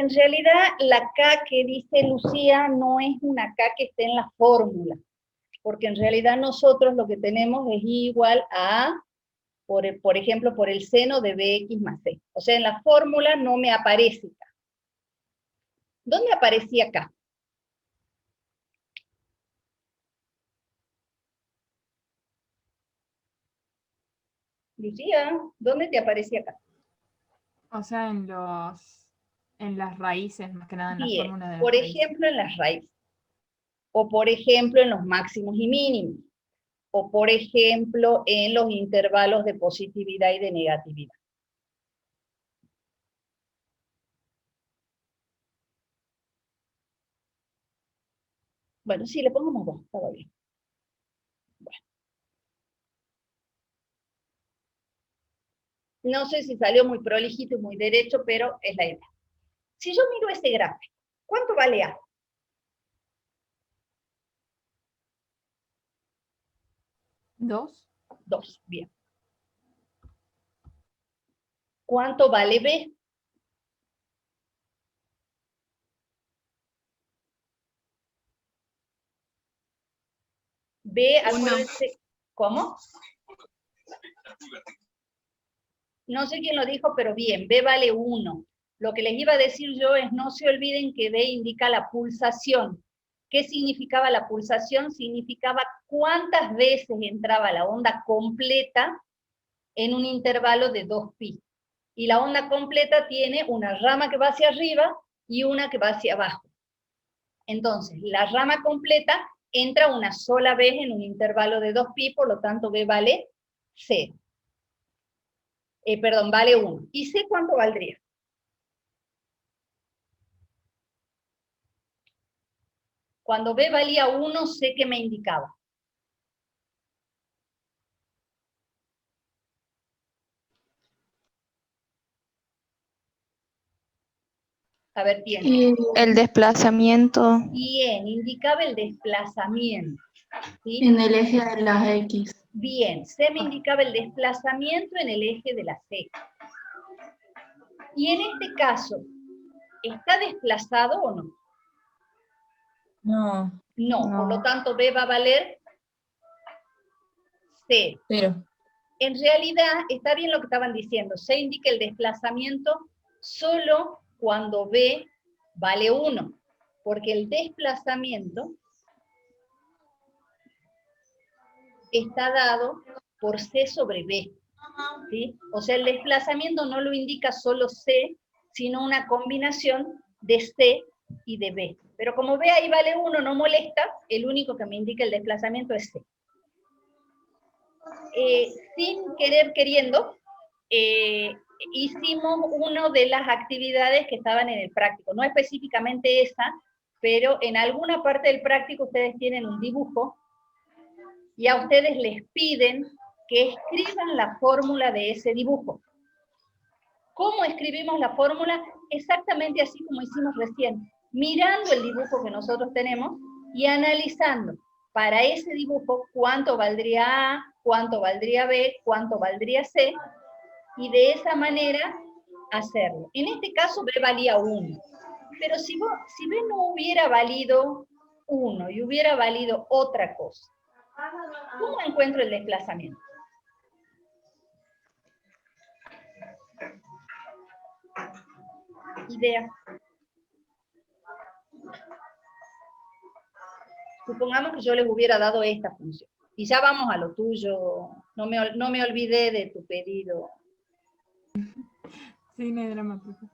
En realidad, la K que dice Lucía no es una K que esté en la fórmula, porque en realidad nosotros lo que tenemos es I igual a A, por ejemplo, por el seno de Bx más C. O sea, en la fórmula no me aparece K. ¿Dónde aparecía K? Lucía, ¿dónde te aparecía K? O sea, en las raíces, más que nada en la Bien, fórmula de las por raíces. ejemplo, en las raíces. O por ejemplo, en los máximos y mínimos. O por ejemplo, en los intervalos de positividad y de negatividad. Bueno, sí, le pongamos 2, estaba bien. Bueno. No sé si salió muy prolijito y muy derecho, pero es la idea. Si yo miro este gráfico, ¿cuánto vale A? 2. 2, bien. ¿Cuánto vale B? B, acuérdense, ¿cómo? No sé quién lo dijo, pero bien, B vale 1. Lo que les iba a decir yo es, no se olviden que B indica la pulsación. ¿Qué significaba la pulsación? Significaba cuántas veces entraba la onda completa en un intervalo de 2pi. Y la onda completa tiene una rama que va hacia arriba y una que va hacia abajo. Entonces, la rama completa entra una sola vez en un intervalo de 2pi, por lo tanto B vale 0. Perdón, vale 1. ¿Y C cuánto valdría? Cuando B valía 1, sé que me indicaba. A ver, piensa. Y el desplazamiento Bien, indicaba el desplazamiento. ¿Sí? en el eje de las X. Bien, C me indicaba el desplazamiento en el eje de la C. Y en este caso, ¿está desplazado o no? No. No, por lo tanto B va a valer 0. Pero. En realidad, está bien lo que estaban diciendo, C indica el desplazamiento solo cuando B vale 1, porque el desplazamiento está dado por C sobre B. ¿Sí? O sea, el desplazamiento no lo indica solo C, sino una combinación de C y de B. Pero como B ahí vale 1, no molesta, el único que me indica el desplazamiento es C. Sin querer queriendo, hicimos una de las actividades que estaban en el práctico. No específicamente esa, pero en alguna parte del práctico ustedes tienen un dibujo y a ustedes les piden que escriban la fórmula de ese dibujo. ¿Cómo escribimos la fórmula? Exactamente así como hicimos recién, mirando el dibujo que nosotros tenemos y analizando para ese dibujo cuánto valdría A, cuánto valdría B, cuánto valdría C, y de esa manera hacerlo. En este caso B valía 1, pero si B no hubiera valido 1 y hubiera valido otra cosa, ¿cómo encuentro el desplazamiento? Idea. Supongamos que yo les hubiera dado esta función. Y ya vamos a lo tuyo. No me olvidé de tu pedido. Sí, no hay drama, profe.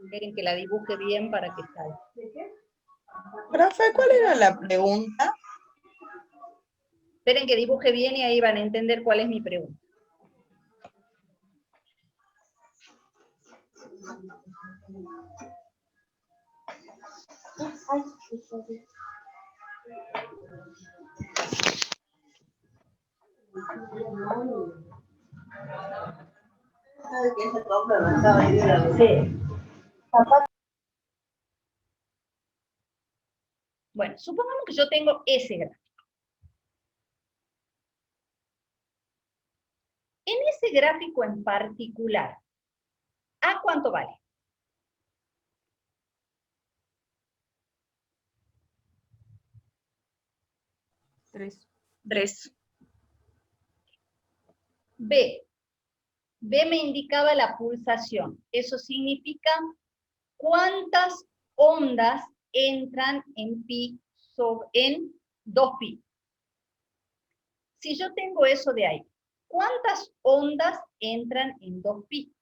Esperen que la dibuje bien para que salga. Profe, ¿cuál era la pregunta? Esperen que dibuje bien y ahí van a entender cuál es mi pregunta. Sí. Bueno, supongamos que yo tengo ese gráfico. En ese gráfico en particular, ¿A cuánto vale? Tres. 3. B. B me indicaba la pulsación. Eso significa cuántas ondas entran en pi en 2pi. Si yo tengo eso de ahí, ¿cuántas ondas entran en 2pi?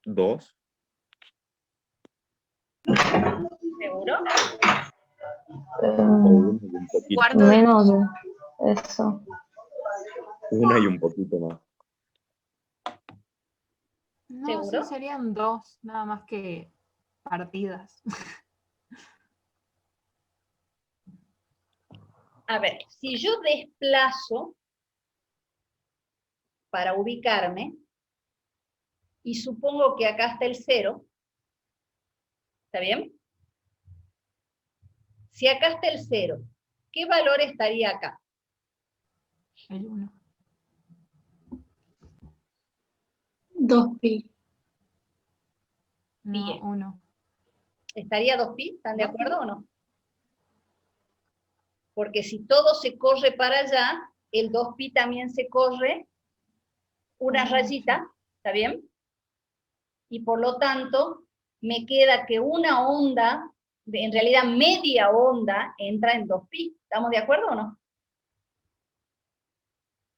2. ¿Seguro? O 1 y un poquito. Cuarto de menos de eso. 1 y un poquito más. No, ¿Seguro? sí serían 2, nada más que partidas. A ver, si yo desplazo para ubicarme, y supongo que acá está el 0, ¿está bien? Si acá está el 0, ¿qué valor estaría acá? El 1. 2pi. No, Bien. 1. ¿Estaría 2pi? ¿Están de 2pi. acuerdo o no? Porque si todo se corre para allá, el 2pi también se corre una rayita, ¿está bien? Y por lo tanto, me queda que una onda, en realidad media onda, entra en 2pi. ¿Estamos de acuerdo o no?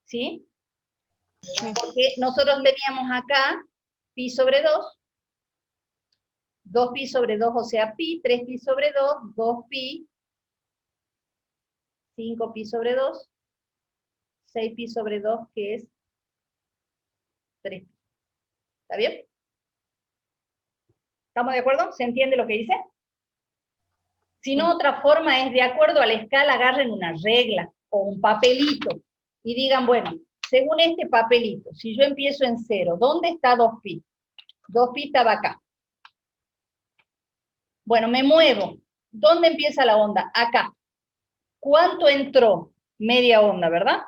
¿Sí? Sí. Porque nosotros teníamos acá pi sobre 2, 2pi sobre 2, o sea, pi, 3pi sobre 2, 2pi, 5pi sobre 2, 6pi sobre 2, que es 3pi. ¿Está bien? ¿Estamos de acuerdo? ¿Se entiende lo que dice? Si no, otra forma es, de acuerdo a la escala, agarren una regla o un papelito y digan, bueno, según este papelito, si yo empiezo en 0, ¿dónde está 2pi? 2pi estaba acá. Bueno, me muevo. ¿Dónde empieza la onda? Acá. ¿Cuánto entró? Media onda, ¿verdad?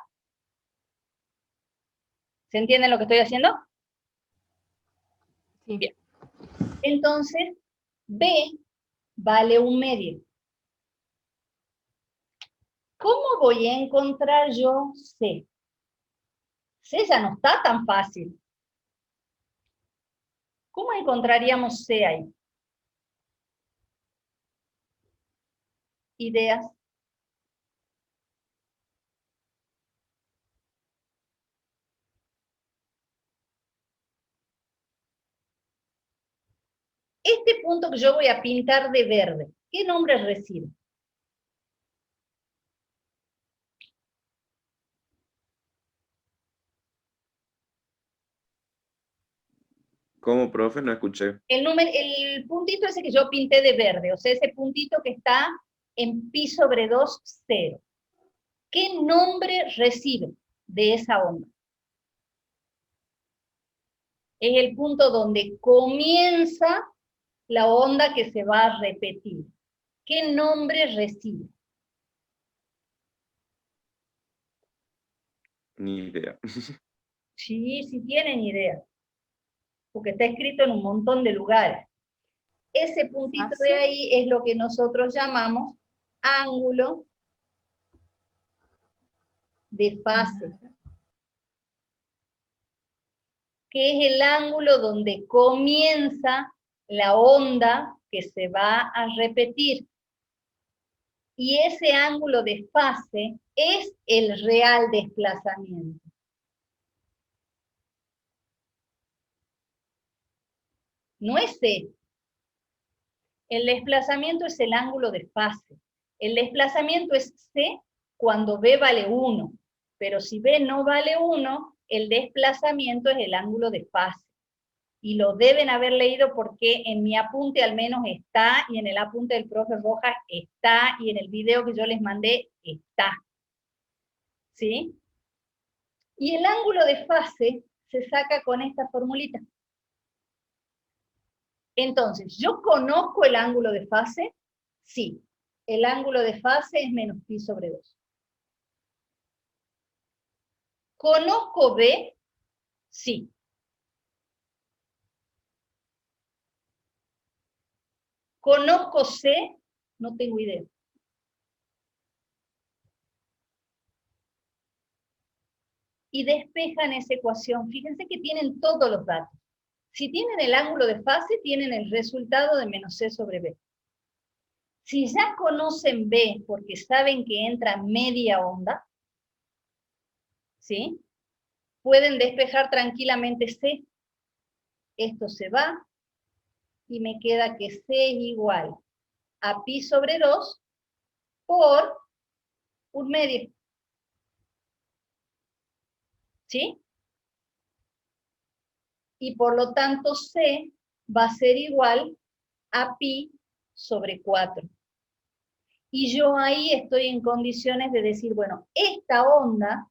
¿Se entiende lo que estoy haciendo? Sí. Bien. Entonces, B vale 1/2. ¿Cómo voy a encontrar yo C? C ya no está tan fácil. ¿Cómo encontraríamos C ahí? ¿Ideas? Este punto que yo voy a pintar de verde, ¿qué nombre recibe? ¿Cómo, profe? No escuché. El puntito ese que yo pinté de verde, o sea, ese puntito que está en pi sobre 2, 0. ¿Qué nombre recibe de esa onda? Es el punto donde comienza la onda que se va a repetir. ¿Qué nombre recibe? Ni idea. Sí, sí tienen idea, porque está escrito en un montón de lugares. Ese puntito de ahí es lo que nosotros llamamos ángulo de fase, que es el ángulo donde comienza la onda que se va a repetir. Y ese ángulo de fase es el real desplazamiento. No es C. El desplazamiento es el ángulo de fase. El desplazamiento es C cuando B vale 1. Pero si B no vale 1, el desplazamiento es el ángulo de fase. Y lo deben haber leído porque en mi apunte al menos está, y en el apunte del profe Rojas está, y en el video que yo les mandé está. ¿Sí? Y el ángulo de fase se saca con esta formulita. Entonces, ¿yo conozco el ángulo de fase? Sí. El ángulo de fase es menos pi sobre 2. ¿Conozco B? Sí. ¿Conozco C? No tengo idea. Y despejan esa ecuación. Fíjense que tienen todos los datos. Si tienen el ángulo de fase, tienen el resultado de menos C sobre B. Si ya conocen B, porque saben que entra media onda, ¿sí? Pueden despejar tranquilamente C. Esto se va, y me queda que C es igual a pi sobre 2 por un medio. ¿Sí? Y por lo tanto C va a ser igual a pi sobre 4. Y yo ahí estoy en condiciones de decir, bueno, esta onda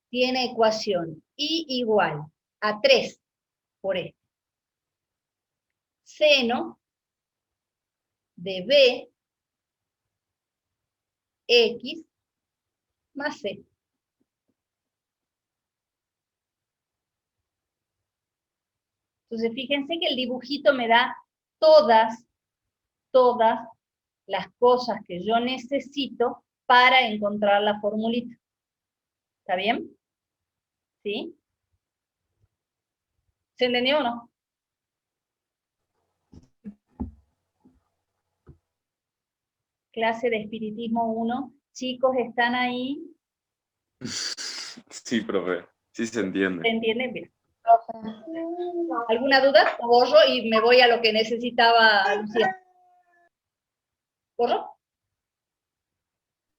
tiene ecuación I igual a 3 por esto. Seno de B X más C. Entonces fíjense que el dibujito me da todas las cosas que yo necesito para encontrar la formulita. ¿Está bien? ¿Sí? ¿Se entendió o no? Clase de espiritismo 1. Chicos, ¿están ahí? Sí, profe. Sí se entiende. ¿Se entienden bien? ¿Alguna duda? Borro y me voy a lo que necesitaba Lucía. ¿Borro?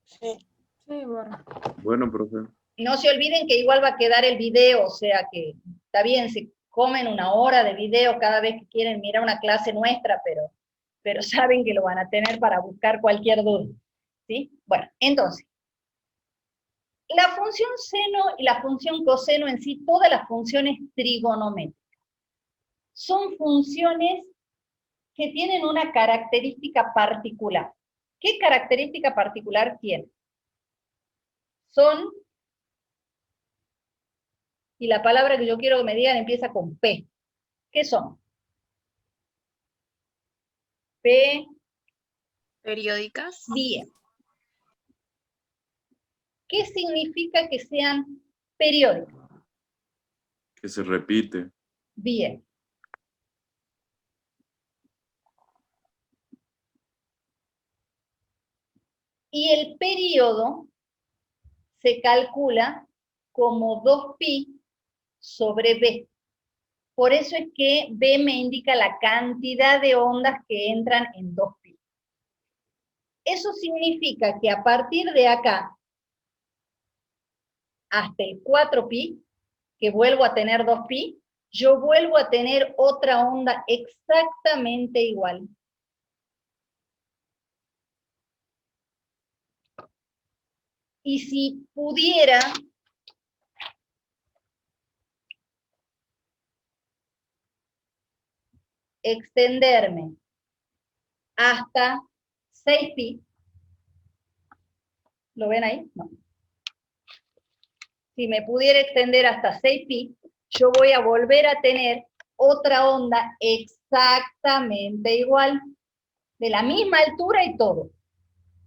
Sí. Sí, borra. Bueno, profe. No se olviden que igual va a quedar el video, o sea que está bien, se comen una hora de video cada vez que quieren mirar una clase nuestra, pero saben que lo van a tener para buscar cualquier duda. ¿Sí? Bueno, entonces, la función seno y la función coseno en sí, todas las funciones trigonométricas, son funciones que tienen una característica particular. ¿Qué característica particular tienen? Son, y la palabra que yo quiero que me digan empieza con P. ¿Qué son? P. Periódicas. Bien. ¿Qué significa que sean periódicas? Que se repite. Bien. Y el periodo se calcula como 2pi sobre B. Por eso es que B me indica la cantidad de ondas que entran en 2pi. Eso significa que a partir de acá, hasta el 4pi, que vuelvo a tener 2pi, yo vuelvo a tener otra onda exactamente igual. Y si pudiera extenderme hasta 6pi, ¿lo ven ahí? No. Si me pudiera extender hasta 6pi, yo voy a volver a tener otra onda exactamente igual, de la misma altura y todo,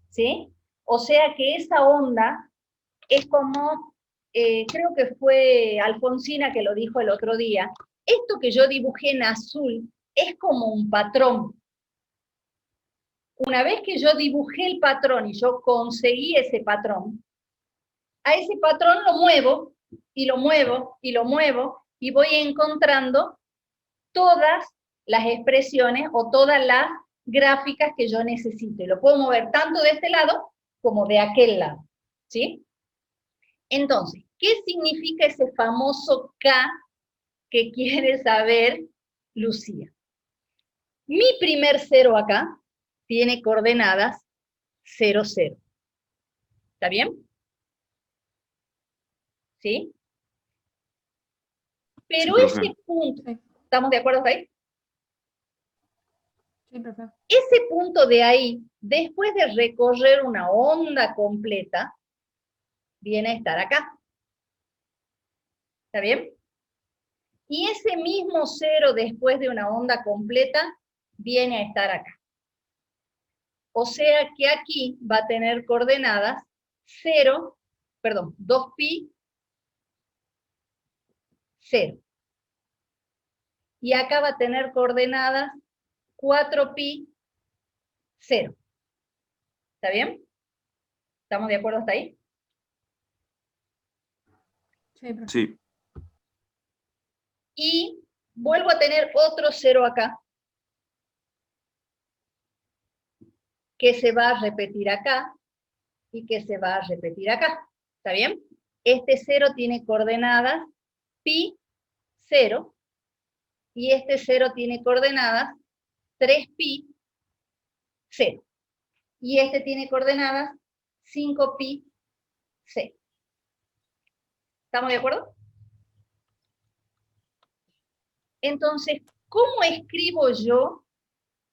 ¿sí? O sea que esa onda es como, creo que fue Alfonsina que lo dijo el otro día, esto que yo dibujé en azul es como un patrón. Una vez que yo dibujé el patrón y yo conseguí ese patrón, a ese patrón lo muevo, y lo muevo, y lo muevo, y voy encontrando todas las expresiones o todas las gráficas que yo necesito. Y lo puedo mover tanto de este lado como de aquel lado. ¿Sí? Entonces, ¿qué significa ese famoso K que quiere saber Lucía? Mi primer cero acá tiene coordenadas 0, 0. ¿Está bien? ¿Sí? Pero Sí, ese profe. punto, Sí. ¿estamos de acuerdo hasta ahí? Sí, profe. Ese punto de ahí, después de recorrer una onda completa, viene a estar acá. ¿Está bien? Y ese mismo cero después de una onda completa, viene a estar acá. O sea que aquí va a tener coordenadas 2pi, 0. Y acá va a tener coordenadas 4pi, 0. ¿Está bien? ¿Estamos de acuerdo hasta ahí? Sí, profe. Sí. Y vuelvo a tener otro 0 acá, que se va a repetir acá, y que se va a repetir acá. ¿Está bien? Este 0 tiene coordenadas pi, 0, y este 0 tiene coordenadas 3pi, 0. Y este tiene coordenadas 5pi, 0. ¿Estamos de acuerdo? Entonces, ¿cómo escribo yo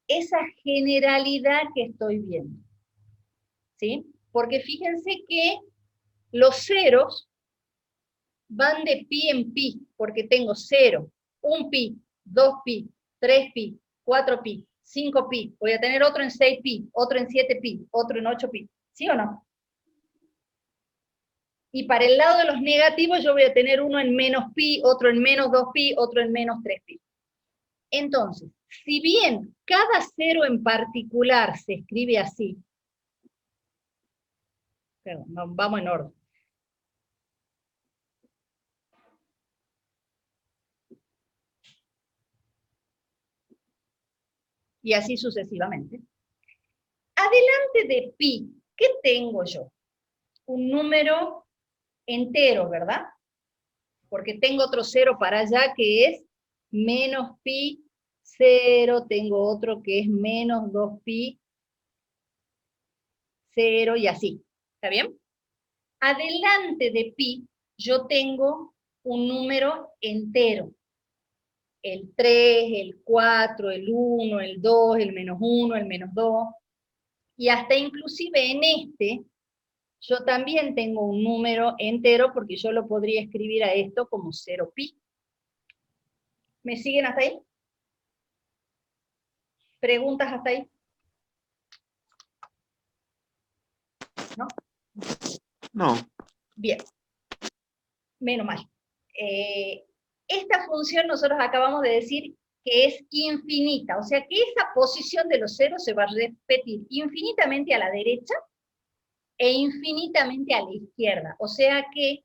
esa generalidad que estoy viendo? ¿Sí? Porque fíjense que los ceros van de pi en pi, porque tengo 0, 1pi, 2pi, 3pi, 4pi, 5pi, voy a tener otro en 6pi, otro en 7pi, otro en 8pi, ¿sí o no? Y para el lado de los negativos yo voy a tener uno en menos pi, otro en menos 2pi, otro en menos 3pi. Entonces, si bien cada cero en particular se escribe así, perdón, vamos en orden. Y así sucesivamente. Adelante de pi, ¿qué tengo yo? Un número entero, ¿verdad? Porque tengo otro cero para allá que es menos pi 0, tengo otro que es menos 2pi 0 y así. ¿Está bien? Adelante de pi yo tengo un número entero. El 3, el 4, el 1, el 2, el menos 1, el menos 2. Y hasta inclusive en este, yo también tengo un número entero porque yo lo podría escribir a esto como 0pi. ¿Me siguen hasta ahí? ¿Preguntas hasta ahí? ¿No? No. Bien. Menos mal. Esta función nosotros acabamos de decir que es infinita, o sea que esa posición de los ceros se va a repetir infinitamente a la derecha e infinitamente a la izquierda, o sea que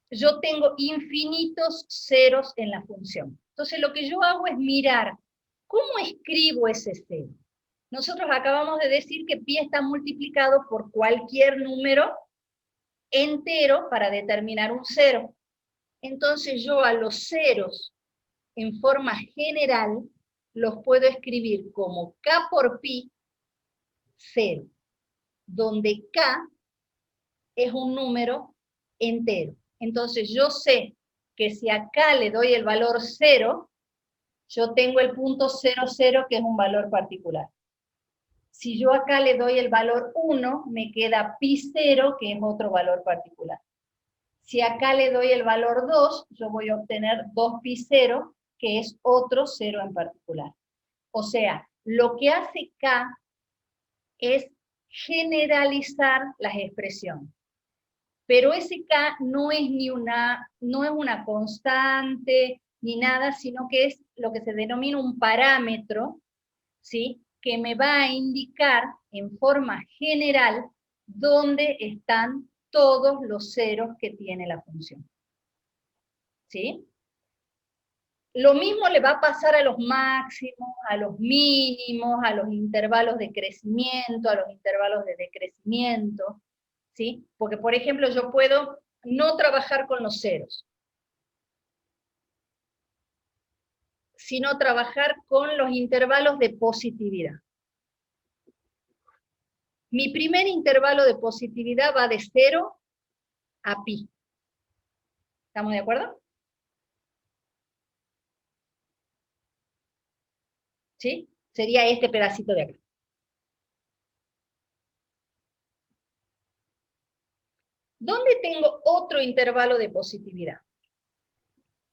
yo tengo infinitos ceros en la función. Entonces lo que yo hago es mirar, ¿cómo escribo ese cero? Nosotros acabamos de decir que pi está multiplicado por cualquier número entero para determinar un cero. Entonces yo a los ceros en forma general los puedo escribir como k por pi, 0, donde k es un número entero. Entonces yo sé que si acá le doy el valor 0, yo tengo el punto 0, 0, que es un valor particular. Si yo acá le doy el valor 1, me queda pi 0, que es otro valor particular. Si acá le doy el valor 2, yo voy a obtener 2pi 0, que es otro 0 en particular. O sea, lo que hace K es generalizar las expresiones. Pero ese K no es una constante ni nada, sino que es lo que se denomina un parámetro, ¿sí? Que me va a indicar en forma general dónde están todos los ceros que tiene la función. ¿Sí? Lo mismo le va a pasar a los máximos, a los mínimos, a los intervalos de crecimiento, a los intervalos de decrecimiento, ¿sí? Porque, por ejemplo, yo puedo no trabajar con los ceros, sino trabajar con los intervalos de positividad. Mi primer intervalo de positividad va de 0 a pi. ¿Estamos de acuerdo? ¿sí? Sería este pedacito de acá. ¿Dónde tengo otro intervalo de positividad?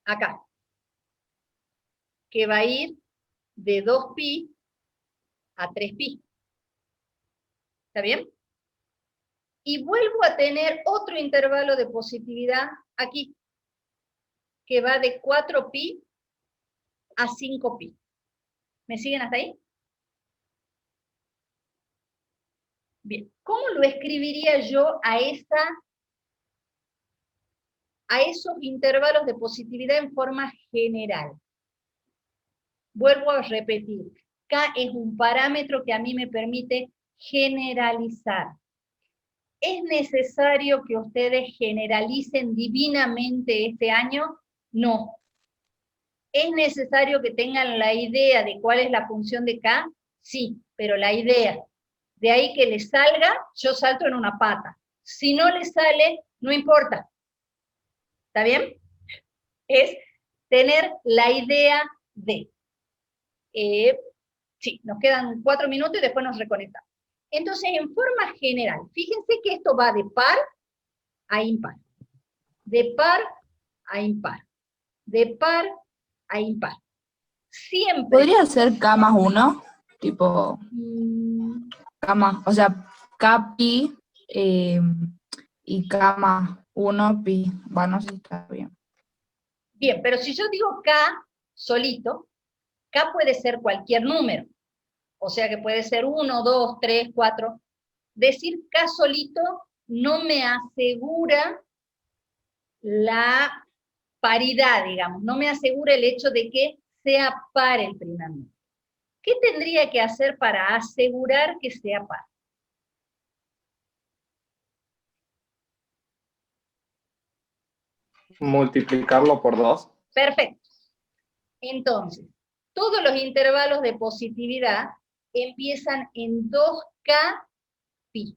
Acá. Que va a ir de 2pi a 3pi. ¿Está bien? Y vuelvo a tener otro intervalo de positividad aquí, que va de 4pi a 5pi. ¿Me siguen hasta ahí? Bien, ¿cómo lo escribiría yo a esos intervalos de positividad en forma general? Vuelvo a repetir, K es un parámetro que a mí me permite generalizar. ¿Es necesario que ustedes generalicen divinamente este año? No. ¿Es necesario que tengan la idea de cuál es la función de K? Sí, pero la idea. De ahí que les salga, yo salto en una pata. Si no les sale, no importa. ¿Está bien? Es tener la idea de. Sí, nos quedan 4 minutos y después nos reconectamos. Entonces, en forma general, fíjense que esto va de par a impar. De par a impar. De par a impar. Siempre. ¿Podría ser K más 1? Tipo, K más, o sea, K pi y K más 1 pi. Bueno, no sé si está bien. Bien, pero si yo digo K solito, K puede ser cualquier número. O sea que puede ser 1, 2, 3, 4. Decir K solito no me asegura la paridad, digamos. No me asegura el hecho de que sea par el primer número. ¿Qué tendría que hacer para asegurar que sea par? Multiplicarlo por 2. Perfecto. Entonces, todos los intervalos de positividad empiezan en 2K pi.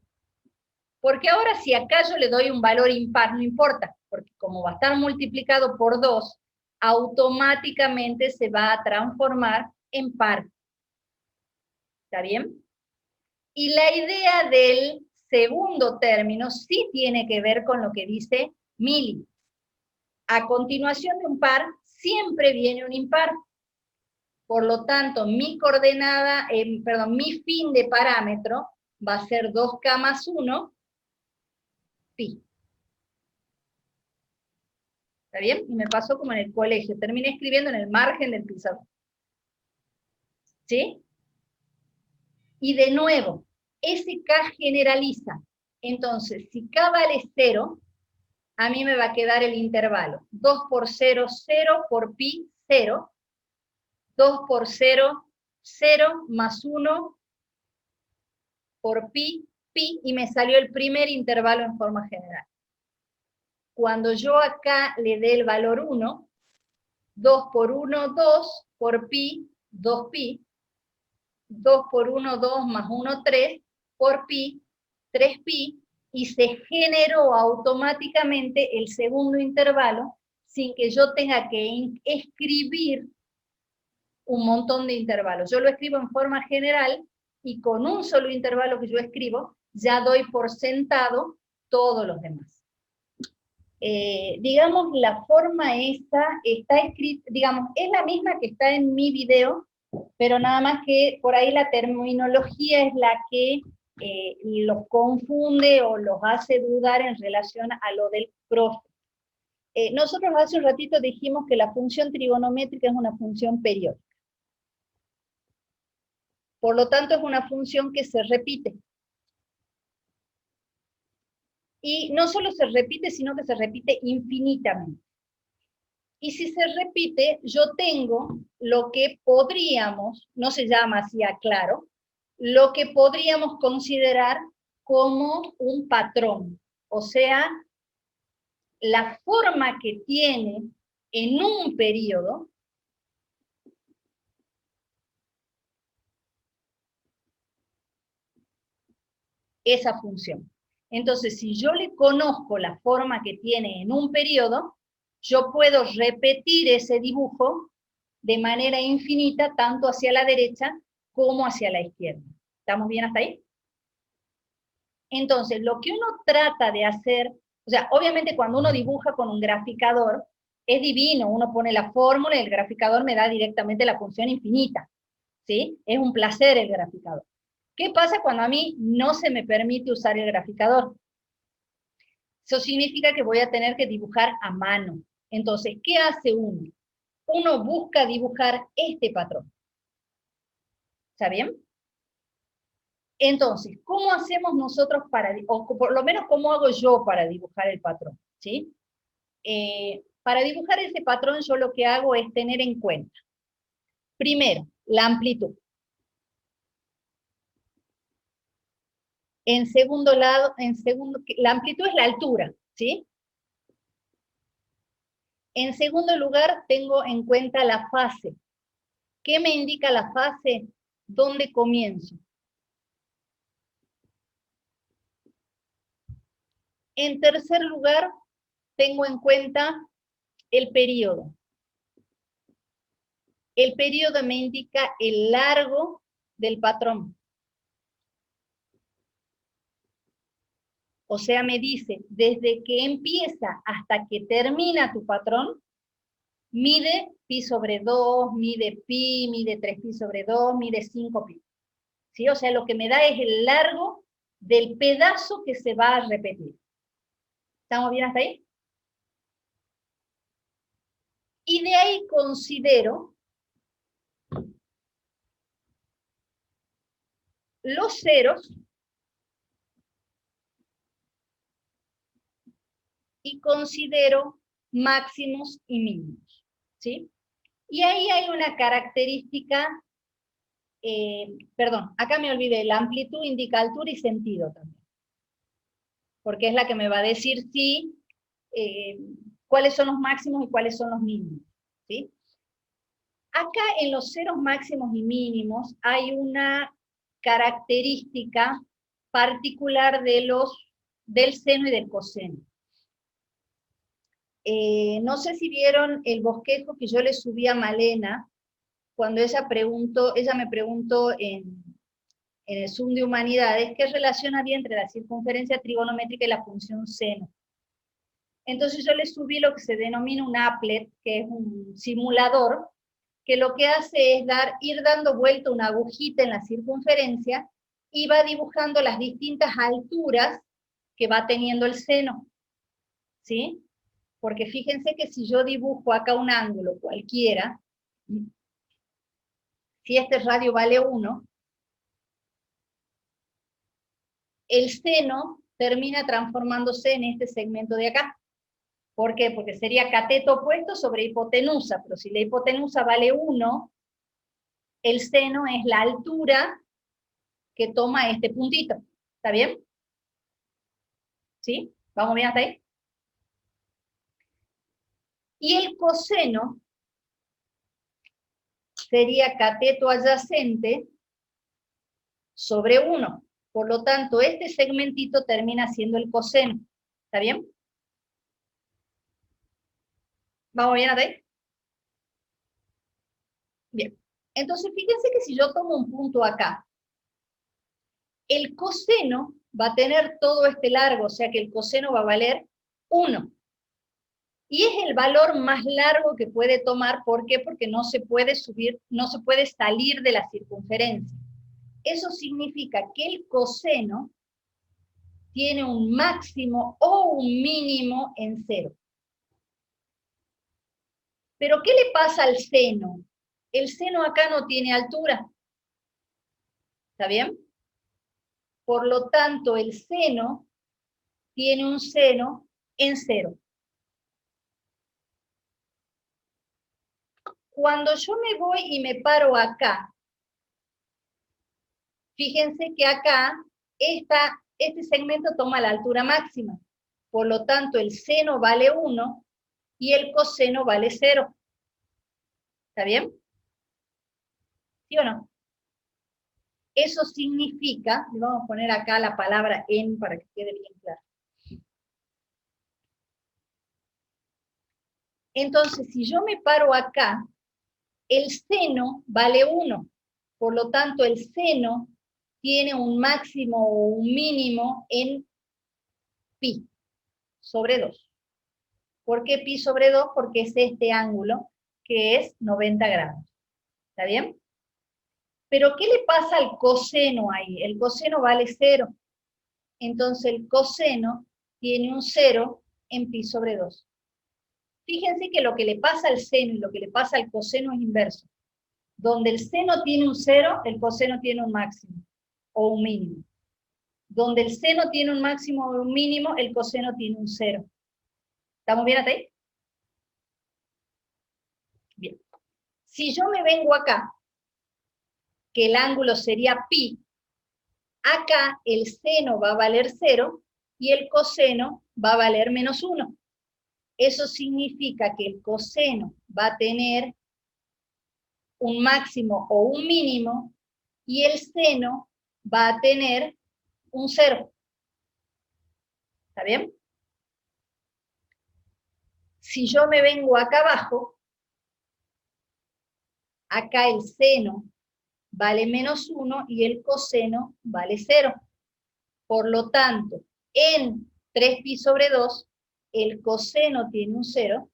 Porque ahora si acá yo le doy un valor impar, no importa, porque como va a estar multiplicado por 2, automáticamente se va a transformar en par. ¿Está bien? Y la idea del segundo término sí tiene que ver con lo que dice Mili. A continuación de un par, siempre viene un impar. Por lo tanto, mi coordenada, mi fin de parámetro va a ser 2K más 1, pi. ¿Está bien? Y me pasó como en el colegio, terminé escribiendo en el margen del pizarrón. ¿Sí? Y de nuevo, ese K generaliza. Entonces, si K vale 0, a mí me va a quedar el intervalo. 2 por 0, 0 por pi, 0. 2 por 0, 0 más 1 por pi, pi, y me salió el primer intervalo en forma general. Cuando yo acá le dé el valor 1, 2 por 1, 2, por pi, 2pi, 2 por 1, 2, más 1, 3, por pi, 3pi, y se generó automáticamente el segundo intervalo sin que yo tenga que escribir un montón de intervalos. Yo lo escribo en forma general y con un solo intervalo que yo escribo, ya doy por sentado todos los demás. Digamos, la forma esta está escrita, digamos, es la misma que está en mi video, pero nada más que por ahí la terminología es la que los confunde o los hace dudar en relación a lo del profe. Nosotros hace un ratito dijimos que la función trigonométrica es una función periódica. Por lo tanto, es una función que se repite. Y no solo se repite, sino que se repite infinitamente. Y si se repite, yo tengo lo que podríamos, no se llama así, aclaro, lo que podríamos considerar como un patrón. O sea, la forma que tiene en un periodo esa función. Entonces, si yo le conozco la forma que tiene en un periodo, yo puedo repetir ese dibujo de manera infinita, tanto hacia la derecha como hacia la izquierda. ¿Estamos bien hasta ahí? Entonces, lo que uno trata de hacer, o sea, obviamente cuando uno dibuja con un graficador, es divino, uno pone la fórmula y el graficador me da directamente la función infinita, ¿sí? Es un placer el graficador. ¿Qué pasa cuando a mí no se me permite usar el graficador? Eso significa que voy a tener que dibujar a mano. Entonces, ¿qué hace uno? Uno busca dibujar este patrón. ¿Está bien? Entonces, ¿cómo hacemos nosotros o por lo menos cómo hago yo para dibujar el patrón? ¿Sí? Para dibujar ese patrón yo lo que hago es tener en cuenta, primero, la amplitud. En segundo, la amplitud es la altura, ¿sí? En segundo lugar, tengo en cuenta la fase. ¿Qué me indica la fase? ¿Dónde comienzo? En tercer lugar, tengo en cuenta el periodo. El periodo me indica el largo del patrón. O sea, me dice, desde que empieza hasta que termina tu patrón, mide pi sobre 2, mide pi, mide 3pi sobre 2, mide 5pi. ¿Sí? O sea, lo que me da es el largo del pedazo que se va a repetir. ¿Estamos bien hasta ahí? Y de ahí considero los ceros y considero máximos y mínimos, ¿sí? Y ahí hay una característica, perdón, acá me olvidé, la amplitud indica altura y sentido también, porque es la que me va a decir si, cuáles son los máximos y cuáles son los mínimos, ¿sí? Acá en los ceros máximos y mínimos hay una característica particular del seno y del coseno. No sé si vieron el bosquejo que yo le subí a Malena, cuando ella me preguntó en el Zoom de Humanidades, ¿qué relación había entre la circunferencia trigonométrica y la función seno? Entonces yo le subí lo que se denomina un applet, que es un simulador, que lo que hace es ir dando vuelta una agujita en la circunferencia, y va dibujando las distintas alturas que va teniendo el seno, ¿sí? Porque fíjense que si yo dibujo acá un ángulo cualquiera, si este radio vale 1, el seno termina transformándose en este segmento de acá. ¿Por qué? Porque sería cateto opuesto sobre hipotenusa, pero si la hipotenusa vale 1, el seno es la altura que toma este puntito. ¿Está bien? ¿Sí? ¿Vamos bien hasta ahí? Y el coseno sería cateto adyacente sobre 1. Por lo tanto, este segmentito termina siendo el coseno. ¿Está bien? ¿Vamos bien hasta ahí? Bien. Entonces, fíjense que si yo tomo un punto acá, el coseno va a tener todo este largo, o sea que el coseno va a valer 1. Y es el valor más largo que puede tomar. ¿Por qué? Porque no se puede salir de la circunferencia. Eso significa que el coseno tiene un máximo o un mínimo en 0. Pero ¿qué le pasa al seno? El seno acá no tiene altura. ¿Está bien? Por lo tanto, el seno tiene un seno en 0. Cuando yo me voy y me paro acá, fíjense que acá este segmento toma la altura máxima. Por lo tanto, el seno vale 1 y el coseno vale 0. ¿Está bien? ¿Sí o no? Eso significa, le vamos a poner acá la palabra en para que quede bien claro. Entonces, si yo me paro acá, El seno vale 1, por lo tanto el seno tiene un máximo o un mínimo en pi sobre 2. ¿Por qué pi sobre 2? Porque es este ángulo que es 90 grados. ¿Está bien? Pero ¿qué le pasa al coseno ahí? El coseno vale 0. Entonces el coseno tiene un 0 en pi sobre 2. Fíjense que lo que le pasa al seno y lo que le pasa al coseno es inverso. Donde el seno tiene un 0, el coseno tiene un máximo o un mínimo. Donde el seno tiene un máximo o un mínimo, el coseno tiene un 0. ¿Estamos bien hasta ahí? Bien. Si yo me vengo acá, que el ángulo sería pi, acá el seno va a valer 0 y el coseno va a valer menos 1. Eso significa que el coseno va a tener un máximo o un mínimo y el seno va a tener un 0. ¿Está bien? Si yo me vengo acá abajo, acá el seno vale menos 1 y el coseno vale 0. Por lo tanto, en 3pi sobre 2, el coseno tiene un 0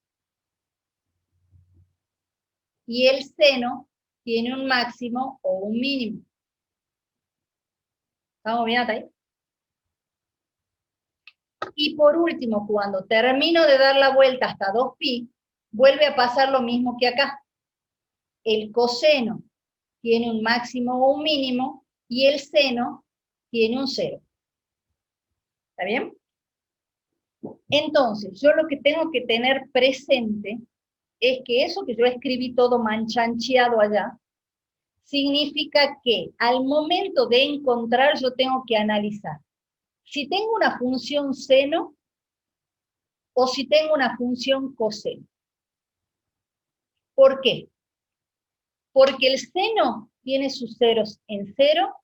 y el seno tiene un máximo o un mínimo. ¿Estamos bien hasta ahí? Y por último, cuando termino de dar la vuelta hasta 2pi, vuelve a pasar lo mismo que acá. El coseno tiene un máximo o un mínimo y el seno tiene un 0. ¿Está bien? Entonces, yo lo que tengo que tener presente es que eso que yo escribí todo manchancheado allá, significa que al momento de encontrar yo tengo que analizar si tengo una función seno o si tengo una función coseno. ¿Por qué? Porque el seno tiene sus ceros en 0,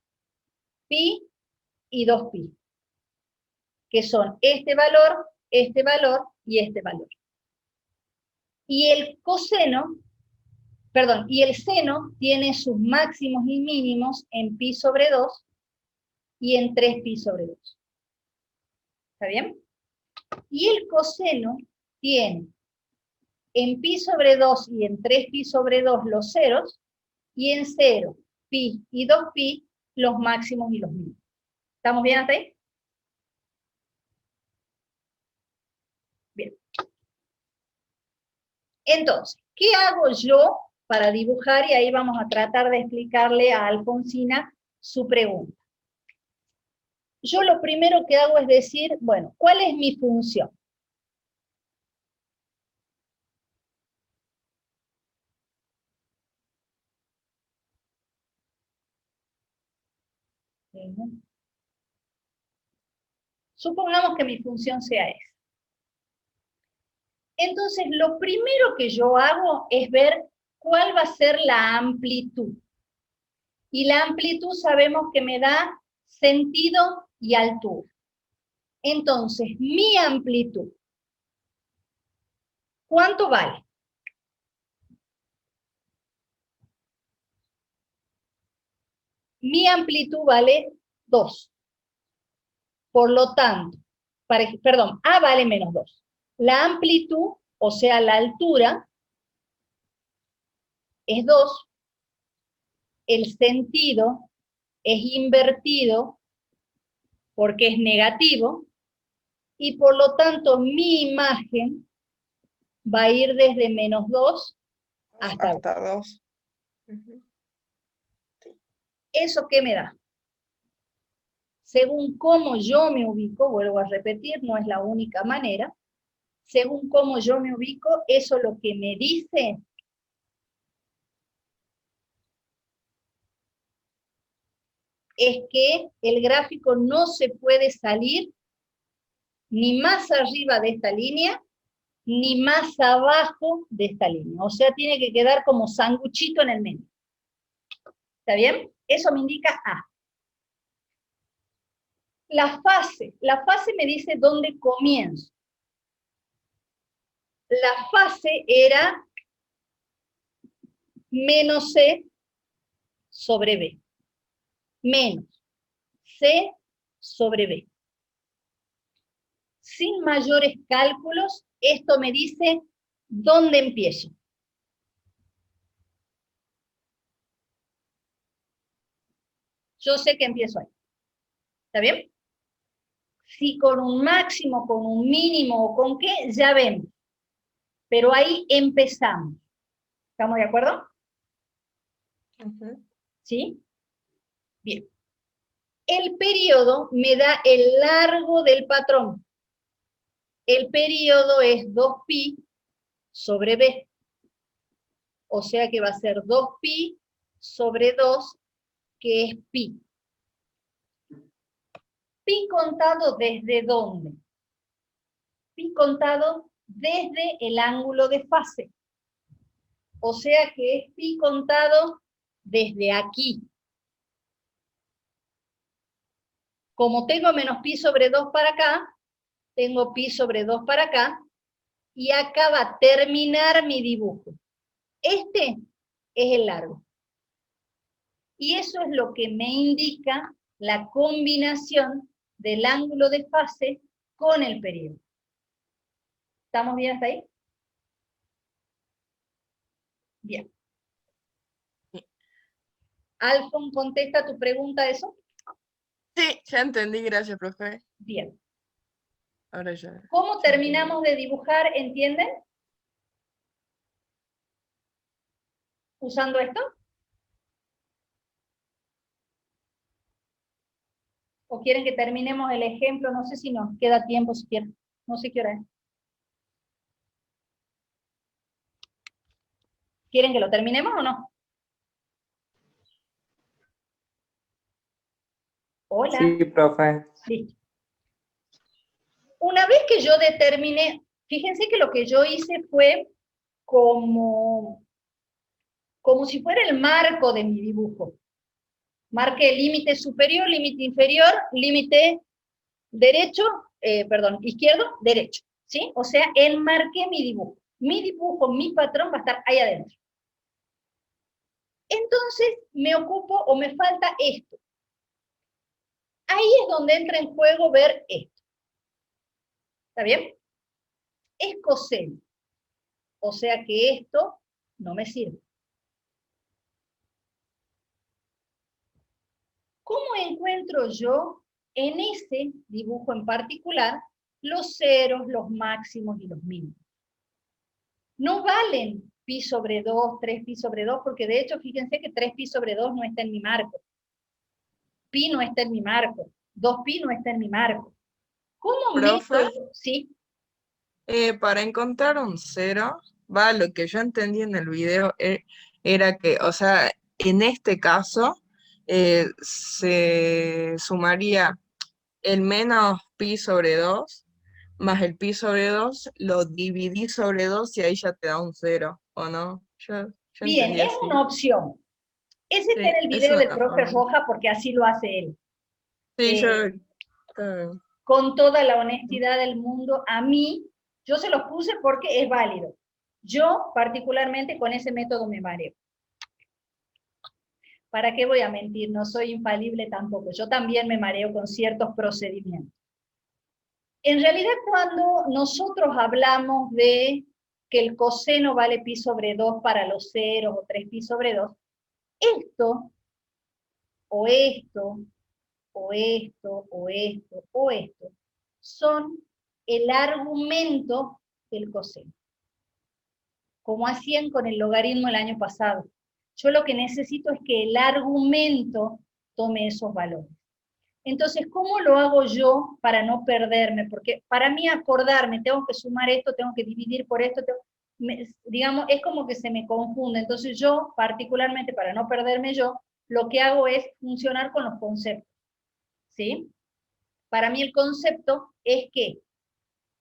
pi y 2pi, que son este valor y este valor. Y el coseno, perdón, y el seno tiene sus máximos y mínimos en pi sobre 2 y en 3pi sobre 2. ¿Está bien? Y el coseno tiene en pi sobre 2 y en 3pi sobre 2 los ceros, y en 0, pi y 2pi los máximos y los mínimos. ¿Estamos bien hasta ahí? Bien. Entonces, ¿qué hago yo para dibujar? Y ahí vamos a tratar de explicarle a Alfonsina su pregunta. Yo lo primero que hago es decir, bueno, ¿cuál es mi función? Supongamos que mi función sea esa. Entonces, lo primero que yo hago es ver cuál va a ser la amplitud. Y la amplitud sabemos que me da sentido y altura. Entonces, mi amplitud, ¿cuánto vale? Mi amplitud vale 2. Por lo tanto, A vale menos 2. La amplitud, o sea, la altura, es 2. El sentido es invertido porque es negativo, y por lo tanto mi imagen va a ir desde menos 2 hasta 2. ¿Eso qué me da? Según cómo yo me ubico, vuelvo a repetir, no es la única manera, según cómo yo me ubico, eso lo que me dice es que el gráfico no se puede salir ni más arriba de esta línea, ni más abajo de esta línea. O sea, tiene que quedar como sanguchito en el medio. ¿Está bien? Eso me indica A. La fase me dice dónde comienzo. La fase era menos C sobre B. Menos C sobre B. Sin mayores cálculos, esto me dice dónde empiezo. Yo sé que empiezo ahí. ¿Está bien? Si con un máximo, con un mínimo o con qué, ya vemos. Pero ahí empezamos. ¿Estamos de acuerdo? ¿Sí? Bien. El periodo me da el largo del patrón. El periodo es 2pi sobre b. O sea que va a ser 2pi sobre 2, que es pi. ¿Pi contado desde dónde? Pi contado desde el ángulo de fase. O sea que es pi contado desde aquí. Como tengo menos pi sobre 2 para acá, tengo pi sobre 2 para acá, y acá va a terminar mi dibujo. Este es el largo. Y eso es lo que me indica la combinación del ángulo de fase con el periodo. ¿Estamos bien hasta ahí? Bien. Alfon, ¿contesta tu pregunta eso? Sí, ya entendí, gracias, profe. Bien. Ahora ya. ¿Cómo terminamos de dibujar, entienden? ¿Usando esto? ¿O quieren que terminemos el ejemplo? No sé si nos queda tiempo siquiera. No sé qué hora es. ¿Quieren que lo terminemos o no? Hola. Sí, profe. Listo. Una vez que yo determiné, fíjense que lo que yo hice fue como si fuera el marco de mi dibujo. Marqué límite superior, límite inferior, límite derecho, izquierdo, derecho, ¿sí? O sea, enmarqué mi dibujo. Mi dibujo, mi patrón va a estar ahí adentro. Entonces, me ocupo o me falta esto. Ahí es donde entra en juego ver esto. ¿Está bien? Es coseno. O sea que esto no me sirve. ¿Cómo encuentro yo en ese dibujo en particular los ceros, los máximos y los mínimos? No valen pi sobre 2, 3 pi sobre 2, porque de hecho fíjense que 3 pi sobre 2 no está en mi marco. Pi no está en mi marco. 2 pi no está en mi marco. ¿Cómo ¿Profe? meto yo? Sí. Para encontrar un cero, lo que yo entendí en el video era que, o sea, en este caso se sumaría el menos pi sobre 2 más el pi sobre 2, lo dividí sobre 2 y ahí ya te da un cero, ¿o no? Yo Bien, entendí es así. una opción. Ese está Sí, en el es video del una profe forma. Roja porque así lo hace él. Sí, Eh, con toda la honestidad del mundo, a mí, yo se los puse porque es válido. Yo, particularmente, con ese método me mareo. ¿Para qué voy a mentir? No soy infalible tampoco. Yo también me mareo con ciertos procedimientos. En realidad, cuando nosotros hablamos de que el coseno vale pi sobre 2 para los ceros o 3 pi sobre 2, esto, o esto, o esto, o esto, o esto, son el argumento del coseno, como hacían con el logaritmo el año pasado. Yo lo que necesito es que el argumento tome esos valores. Entonces, ¿cómo lo hago yo para no perderme? Porque para mí acordarme, tengo que sumar esto, tengo que dividir por esto, digamos, es como que se me confunde. Entonces yo, particularmente para no perderme yo, lo que hago es funcionar con los conceptos. ¿Sí? Para mí el concepto es que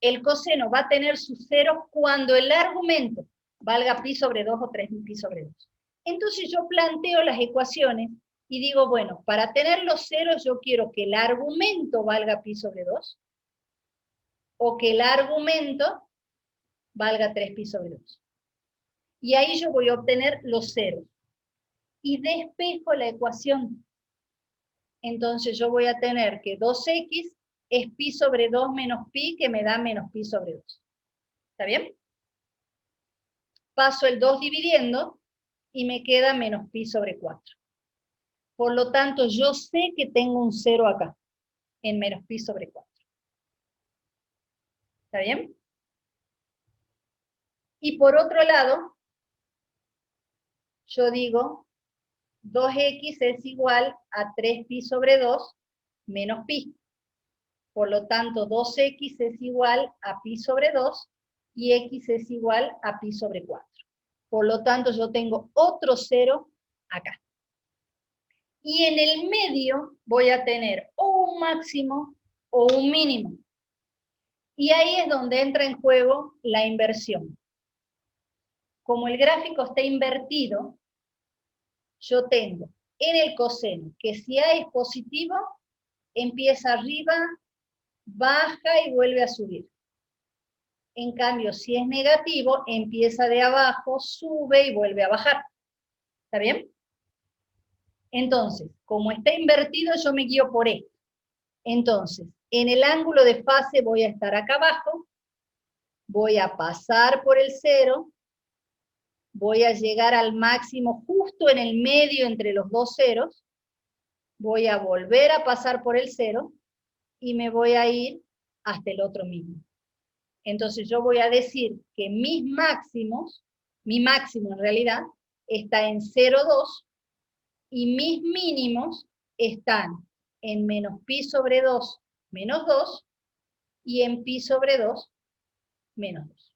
el coseno va a tener sus ceros cuando el argumento valga pi sobre 2 o 3 pi sobre 2. Entonces yo planteo las ecuaciones y digo, bueno, para tener los ceros yo quiero que el argumento valga pi sobre 2 o que el argumento valga 3 pi sobre 2. Y ahí yo voy a obtener los ceros. Y despejo la ecuación. Entonces yo voy a tener que 2x es pi sobre 2 menos pi, que me da menos pi sobre 2. ¿Está bien? Paso el 2 dividiendo, y me queda menos pi sobre 4. Por lo tanto, yo sé que tengo un 0 acá, en menos pi sobre 4. ¿Está bien? Y por otro lado, yo digo, 2x es igual a 3pi sobre 2 menos pi. Por lo tanto, 2x es igual a pi sobre 2, y x es igual a pi sobre 4. Por lo tanto, yo tengo otro 0 acá. Y en el medio voy a tener o un máximo o un mínimo. Y ahí es donde entra en juego la inversión. Como el gráfico está invertido, yo tengo en el coseno que si A es positivo, empieza arriba, baja y vuelve a subir. En cambio, si es negativo, empieza de abajo, sube y vuelve a bajar. ¿Está bien? Entonces, como está invertido, yo me guío por esto. Entonces, en el ángulo de fase voy a estar acá abajo, voy a pasar por el 0, voy a llegar al máximo justo en el medio entre los dos ceros, voy a volver a pasar por el 0, y me voy a ir hasta el otro mínimo. Entonces yo voy a decir que mis máximos, mi máximo en realidad, está en 0,2, y mis mínimos están en menos pi sobre 2 menos 2, y en pi sobre 2 menos 2.